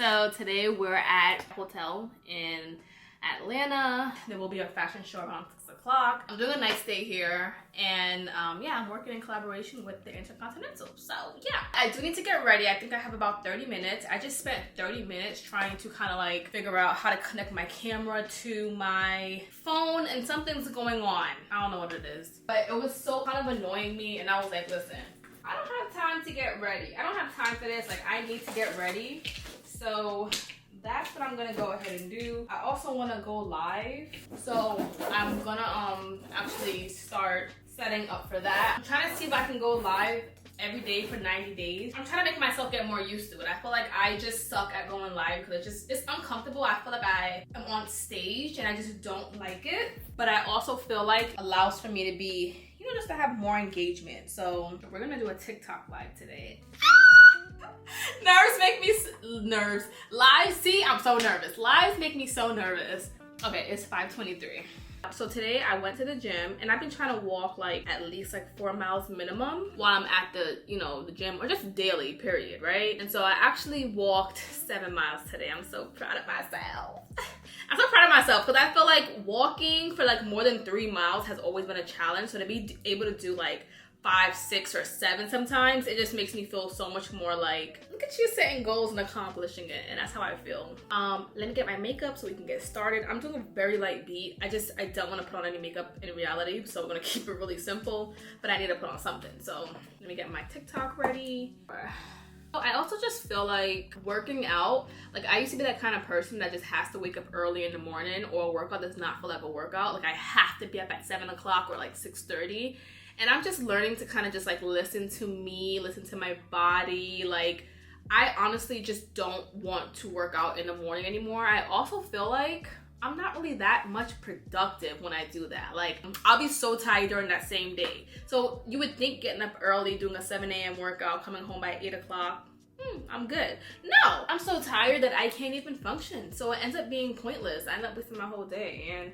So today we're at a hotel in Atlanta. There will be a fashion show around 6 o'clock. I'm doing a night stay here, and yeah, I'm working in collaboration with the Intercontinental. So yeah, I do need to get ready. I think I have about 30 minutes. I just spent 30 minutes trying to kind of like figure out how to connect my camera to my phone, and something's going on. I don't know what it is, but it was so kind of annoying me, and I was like, listen, I don't have time to get ready. I don't have time for this. Like, I need to get ready. So that's what I'm gonna go ahead and do. I also wanna go live. So I'm gonna actually start setting up for that. I'm trying to see if I can go live every day for 90 days. I'm trying to make myself get more used to it. I feel like I just suck at going live because it's uncomfortable. I feel like I am on stage and I just don't like it. But I also feel like it allows for me to be, you know, just to have more engagement. So we're gonna do a TikTok live today. Nerves make me nerves. Live, see, I'm so nervous. Lives make me so nervous. Okay, it's 5:23. So today I went to the gym, and I've been trying to walk like at least like 4 miles minimum while I'm at the, you know, the gym, or just daily, period, right? And so I actually walked 7 miles today. I'm so proud of myself. I'm so proud of myself because I feel like walking for like more than 3 miles has always been a challenge. So to be able to do like 5, 6, or 7 sometimes, it just makes me feel so much more like, look at you setting goals and accomplishing it, and that's how I feel. Let me get my makeup so we can get started. I'm doing a very light beat. I don't want to put on any makeup in reality, so I'm gonna keep it really simple, but I need to put on something. So let me get my TikTok ready. I also just feel like working out, like I used to be that kind of person that just has to wake up early in the morning, or a workout does not feel like a workout. Like I have to be up at 7 o'clock or like 6:30. And I'm just learning to kind of just like listen to me, listen to my body. Like, I honestly just don't want to work out in the morning anymore. I also feel like I'm not really that much productive when I do that. Like, I'll be so tired during that same day. So you would think getting up early, doing a 7 a.m. workout, coming home by 8 o'clock, I'm good. No, I'm so tired that I can't even function. So it ends up being pointless. I end up wasting my whole day. And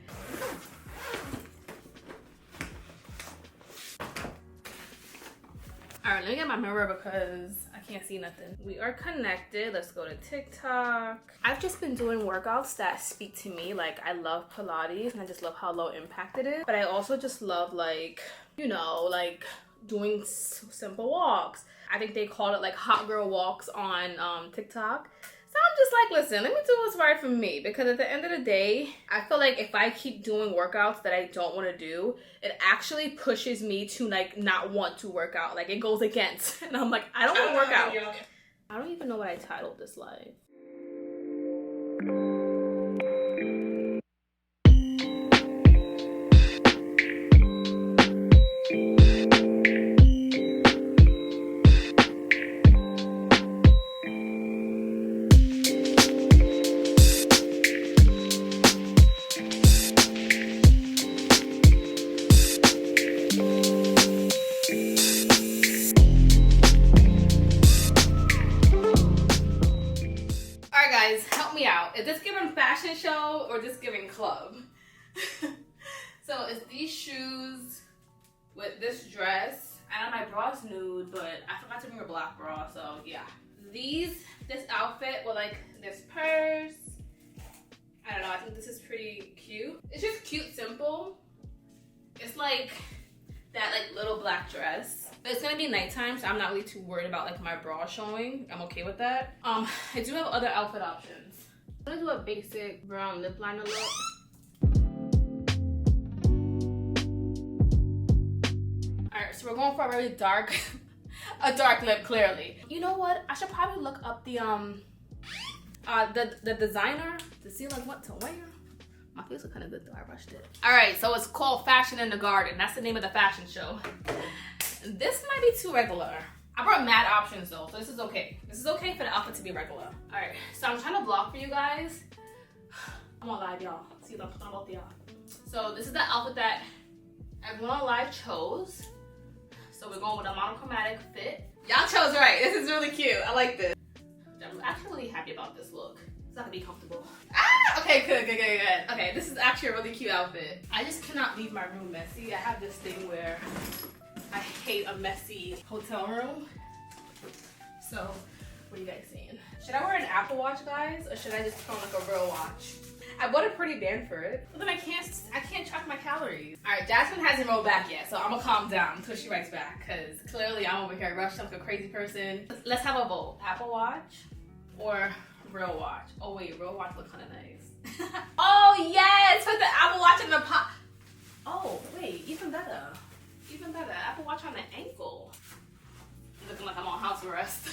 all right, let me get my mirror because I can't see nothing. We are connected. Let's go to TikTok. I've just been doing workouts that speak to me. Like, I love Pilates and I just love how low impact it is. But I also just love, like, you know, like doing simple walks. I think they called it like hot girl walks on TikTok. So I'm just like, listen, let me do what's right for me, because at the end of the day, I feel like if I keep doing workouts that I don't want to do, it actually pushes me to like not want to work out. Like, it goes against, and I'm like, I don't want to work out. I don't even know what I titled this live. Is this giving fashion show or just giving club? So it's these shoes with this dress. I know my bra's nude, but I forgot to bring a black bra, so yeah. This outfit with like this purse. I don't know, I think this is pretty cute. It's just cute, simple. It's like that like little black dress. But it's gonna be nighttime, so I'm not really too worried about like my bra showing. I'm okay with that. I do have other outfit options. I'm gonna do a basic brown lip liner look. Alright, so we're going for a really dark, a dark lip, clearly. You know what? I should probably look up the designer to see like what to wear. My face look kind of good though, I rushed it. Alright, so it's called Fashion in the Garden. That's the name of the fashion show. This might be too regular. I brought mad options though, so this is okay. This is okay for the outfit to be regular. All right, so I'm trying to vlog for you guys. I'm on live, y'all. See what I'm talking about, y'all. So this is the outfit that everyone on live chose. So we're going with a monochromatic fit. Y'all chose right. This is really cute. I like this. I'm actually really happy about this look. It's not gonna be comfortable. Ah, okay, good. Okay, this is actually a really cute outfit. I just cannot leave my room messy. I have this thing where I hate a messy hotel room. So What are you guys saying? Should I wear an Apple Watch, guys, or should I just put on like a real watch? I bought a pretty band for it, but then I can't track my calories. All right, Jasmine hasn't rolled back yet, so I'm gonna calm down until she writes back, because clearly I'm over here rushing like a crazy person. Let's have a vote. Apple Watch or real watch? Oh wait, real watch look kind of nice. Oh yes, put the Apple Watch in the pot. Oh wait, even better. Even better, Apple Watch on the ankle. Looking like I'm on house arrest.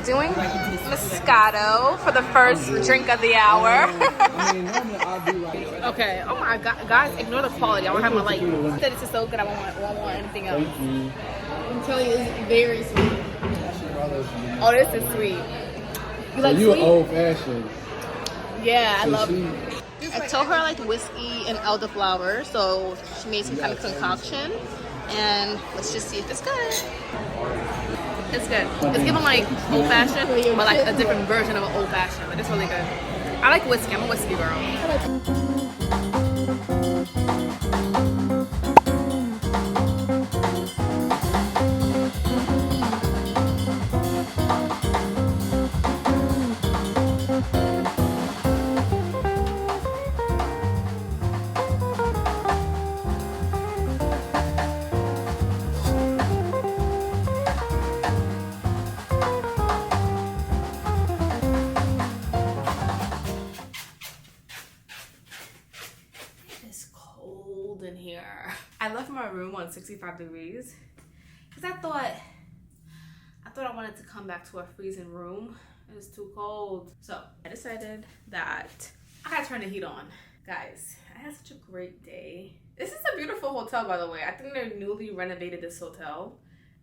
Doing Moscato for the first drink of the hour. Okay, oh my god, guys, ignore the quality. I want to have my light. This is so good, I won't want anything else. I'm telling you, it's very sweet. Oh, this is sweet. You like you sweet? Old fashioned. Yeah, I love it. I told her I like whiskey and elderflower, so she made some kind of concoction. And let's just see if it's good. It's good. It's given like old fashioned, but like a different version of an old fashioned. But it's really good. I like whiskey. I'm a whiskey girl. In here. I left my room on 65 degrees because I thought I wanted to come back to a freezing room. It was too cold. So I decided that I gotta turn the heat on. Guys, I had such a great day. This is a beautiful hotel, by the way. I think they newly renovated this hotel,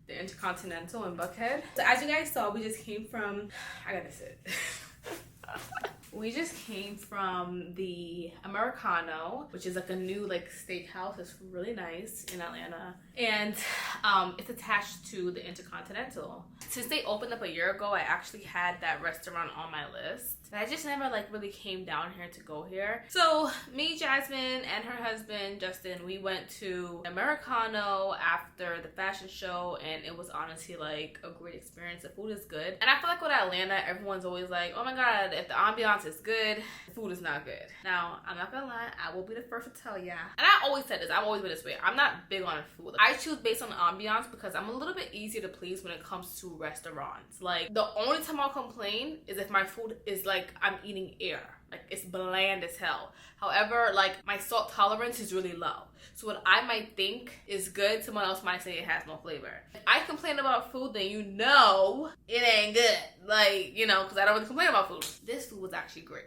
the Intercontinental in Buckhead. So as you guys saw, we just came from, I gotta sit. We just came from the Americano, which is like a new like steakhouse. It's really nice in Atlanta. And it's attached to the Intercontinental. Since they opened up a year ago, I actually had that restaurant on my list. But I just never like really came down here to go here. So me, Jasmine, and her husband, Justin, we went to Americano after the fashion show, and it was honestly like a great experience. The food is good. And I feel like with Atlanta, everyone's always like, oh my God, if the ambiance is good, the food is not good. Now, I'm not gonna lie, I will be the first to tell ya. And I always said this, I've always been this way. I'm not big on food. I choose based on the ambiance because I'm a little bit easier to please when it comes to restaurants. Like, the only time I'll complain is if my food is like I'm eating air. Like, it's bland as hell. However, like, my salt tolerance is really low. So what I might think is good, someone else might say it has no flavor. If I complain about food, then you know it ain't good. Like, you know, because I don't really complain about food. This food was actually great.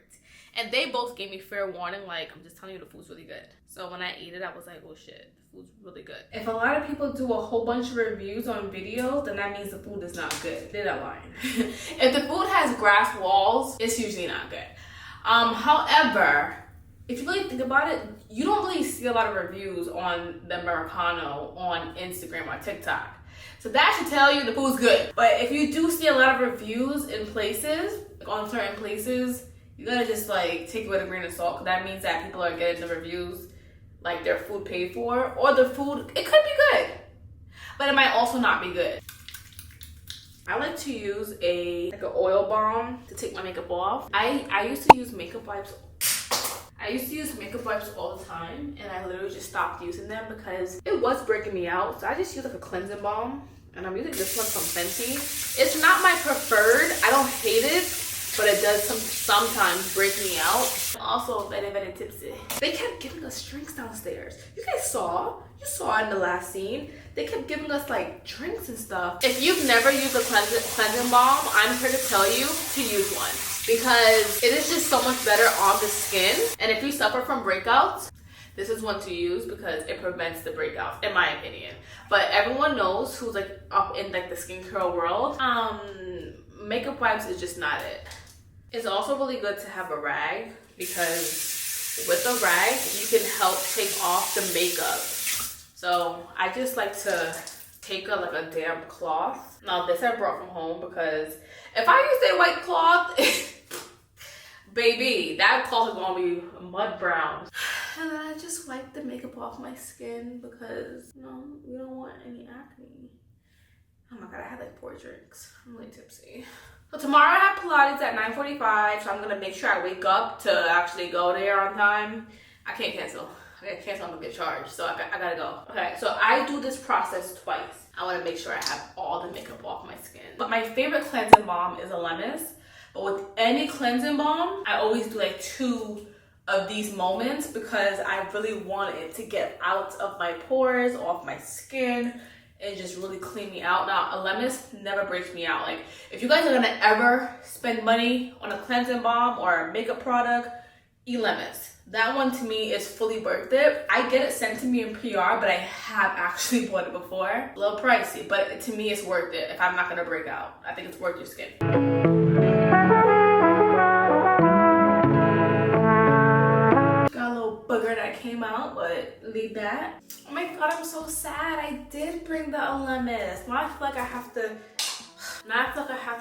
And they both gave me fair warning, like, I'm just telling you the food's really good. So when I ate it, I was like, oh shit, the food's really good. If a lot of people do a whole bunch of reviews on videos, then that means the food is not good. They're not lying. If the food has grass walls, it's usually not good. However, if you really think about it, you don't really see a lot of reviews on the Americano on Instagram or TikTok. So that should tell you the food's good. But if you do see a lot of reviews in places, like on certain places, you gotta just like take it with a grain of salt, because that means that people are getting the reviews like their food paid for, or the food, it could be good, but it might also not be good. I like to use an oil balm to take my makeup off. I used to use makeup wipes. I used to use makeup wipes all the time, and I literally just stopped using them because it was breaking me out. So I just use like a cleansing balm, and I'm using this one from Fenty. It's not my preferred. I don't hate it, but it does sometimes break me out. I'm also very, very tipsy. They kept giving us drinks downstairs. You guys saw in the last scene. They kept giving us like drinks and stuff. If you've never used a cleansing balm, I'm here to tell you to use one, because it is just so much better on the skin. And if you suffer from breakouts, this is one to use because it prevents the breakouts, in my opinion. But everyone knows who's like up in like the skincare world, makeup wipes is just not it. It's also really good to have a rag because with a rag you can help take off the makeup. So I just like to take like a damp cloth. Now this I brought from home because if I use a white cloth, baby, that cloth is gonna be mud brown. And then I just wipe the makeup off my skin because, you know, we don't want any acne. Oh my god, I had like 4 drinks. I'm really tipsy. So tomorrow I have Pilates at 9:45, so I'm gonna make sure I wake up to actually go there on time. I can't cancel. I can't cancel, I'm gonna get charged, so I gotta go. Okay, so I do this process twice. I wanna make sure I have all the makeup off my skin. But my favorite cleansing balm is a Lemons. But with any cleansing balm, I always do like 2 of these moments because I really want it to get out of my pores, off my skin, and just really clean me out. Now, a Lemons never breaks me out. Like, if you guys are gonna ever spend money on a cleansing balm or a makeup product, Lemons. That one to me is fully worth it. I get it sent to me in PR, but I have actually bought it before. A little pricey, but to me it's worth it if I'm not gonna break out. I think it's worth your skin. Booger that came out, but leave that. Oh my god, I'm so sad. I did bring the Lemons. Now I feel like I have to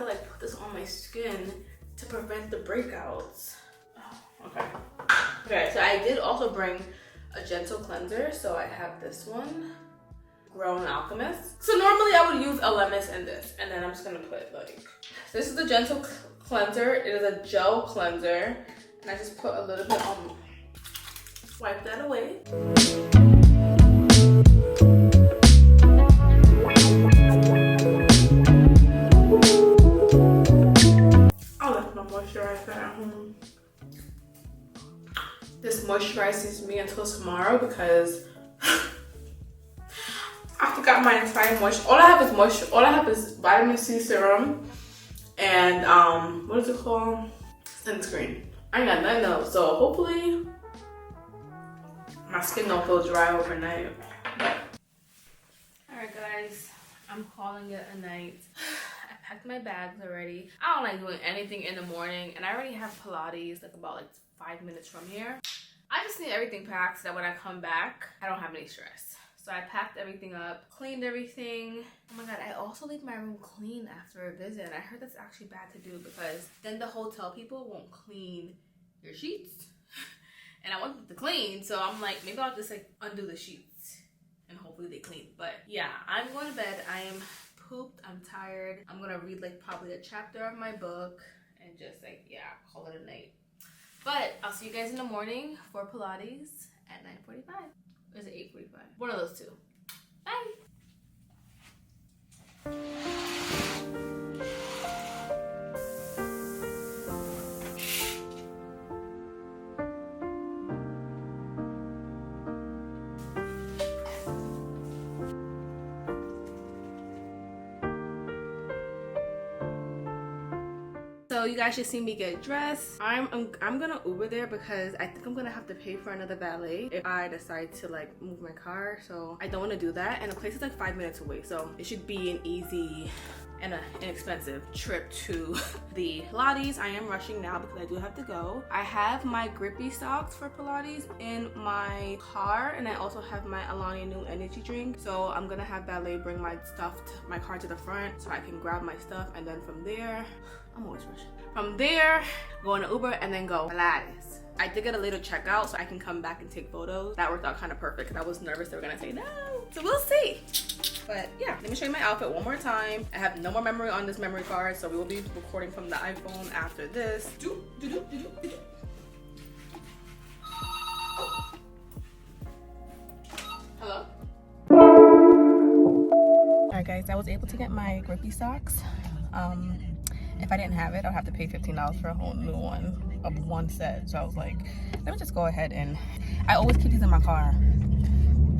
like put this on my skin to prevent the breakouts. Oh, okay. Okay, so I did also bring a gentle cleanser. So I have this one, Grown Alchemist. So normally I would use a Lemons in this, and then I'm just gonna put like, this is the gentle cleanser. It is a gel cleanser, and I just put a little bit on. Wipe that away. I left my moisturizer at home. This moisturizes me until tomorrow because I forgot my entire moisture. All I have is moisture. All I have is vitamin C serum and what is it called? Sunscreen. I ain't got nothing else. So hopefully my skin don't feel dry overnight. Alright guys, I'm calling it a night. I packed my bags already. I don't like doing anything in the morning, and I already have Pilates like about 5 minutes from here. I just need everything packed so that when I come back, I don't have any stress. So I packed everything up, cleaned everything. Oh my god, I also leave my room clean after a visit. And I heard that's actually bad to do because then the hotel people won't clean your sheets. And I want them to clean, so I'm like, maybe I'll just like undo the sheets and hopefully they clean. But yeah, I'm going to bed. I am pooped. I'm tired. I'm gonna read like probably a chapter of my book and just like, yeah, call it a night. But I'll see you guys in the morning for Pilates at 9:45. Or is it 8:45? One of those 2. Bye. So you guys should see me get dressed. I'm gonna Uber there because I think I'm gonna have to pay for another valet if I decide to like move my car. So I don't want to do that, and the place is like 5 minutes away, so it should be an easy and an inexpensive trip to the Pilates. I am rushing now because I do have to go. I have my grippy socks for Pilates in my car, and I also have my Alani Nu energy drink. So I'm gonna have valet bring my stuff to my car to the front so I can grab my stuff, and then from there, I'm always rushing. From there, go in an Uber and then go Pilates. I did get a later checkout so I can come back and take photos. That worked out kind of perfect because I was nervous they were gonna say no. So we'll see. But yeah, let me show you my outfit one more time. I have no more memory on this memory card, so we will be recording from the iPhone after this. Hello? Alright guys, I was able to get my grippy socks. If I didn't have it, I'd have to pay $15 for a whole new one of one set. So I was like, let me just go ahead, and I always keep these in my car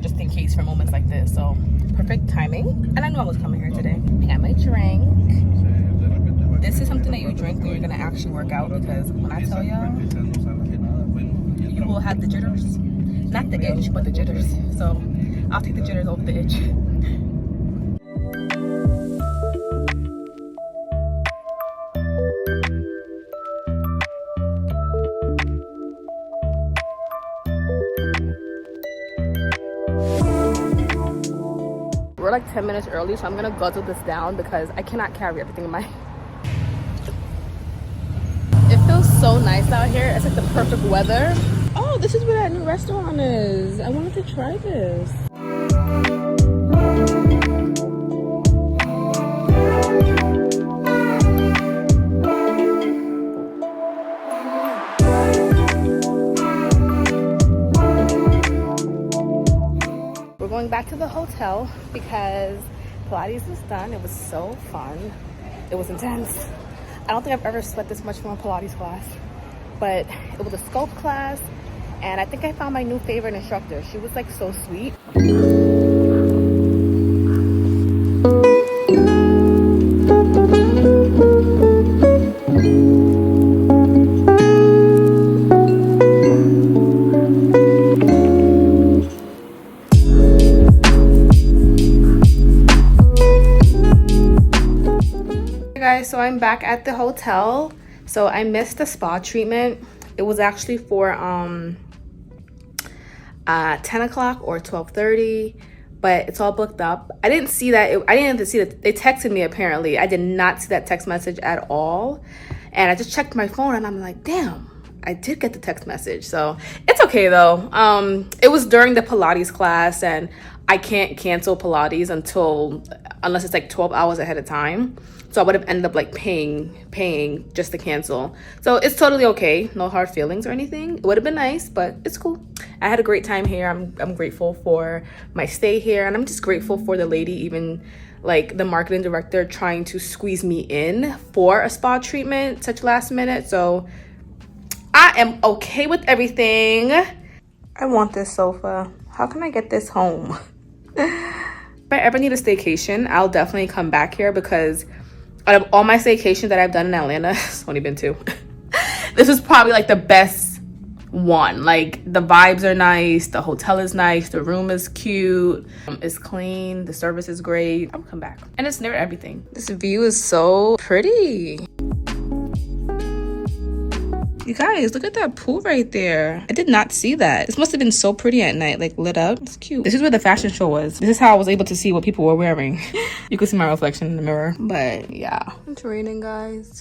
just in case for moments like this. So perfect timing. And I knew I was coming here today. I got my drink. This is something that you drink when you're gonna actually work out, because when I tell y'all, you will have the jitters. Not the itch, but the jitters. So I'll take the jitters over the itch. We're like 10 minutes early, so I'm gonna guzzle this down because I cannot carry everything in my... It feels so nice out here. It's like the perfect weather. Oh, this is where that new restaurant is. I wanted to try this. We're going back to the hotel because Pilates is done. It was so fun. It was intense. I don't think I've ever sweat this much from a Pilates class, but it was a sculpt class, and I think I found my new favorite instructor. She was like so sweet. Guys, so I'm back at the hotel. So I missed the spa treatment. It was actually for 10 o'clock or 12:30, but it's all booked up. I didn't see that. I didn't even see that. They texted me apparently. I did not see that text message at all, and I just checked my phone and I'm like, damn, I did get the text message. So it's okay though. It was during the Pilates class, and I can't cancel Pilates unless it's like 12 hours ahead of time. So I would have ended up like paying just to cancel. So it's totally okay. No hard feelings or anything. It would have been nice, but it's cool. I had a great time here. I'm grateful for my stay here, and I'm just grateful for the lady, even like the marketing director, trying to squeeze me in for a spa treatment such last minute. So I am okay with everything. I want this sofa. How can I get this home? If I ever need a staycation, I'll definitely come back here, because out of all my staycations that I've done in Atlanta, it's only been 2. This is probably like the best one. Like the vibes are nice, the hotel is nice, the room is cute, it's clean, the service is great. I'll come back, and it's near everything. This view is so pretty. You guys, look at that pool right there. I did not see that. This must have been so pretty at night, like lit up. It's cute. This is where the fashion show was. This is how I was able to see what people were wearing. You could see my reflection in the mirror. But yeah, it's raining, guys.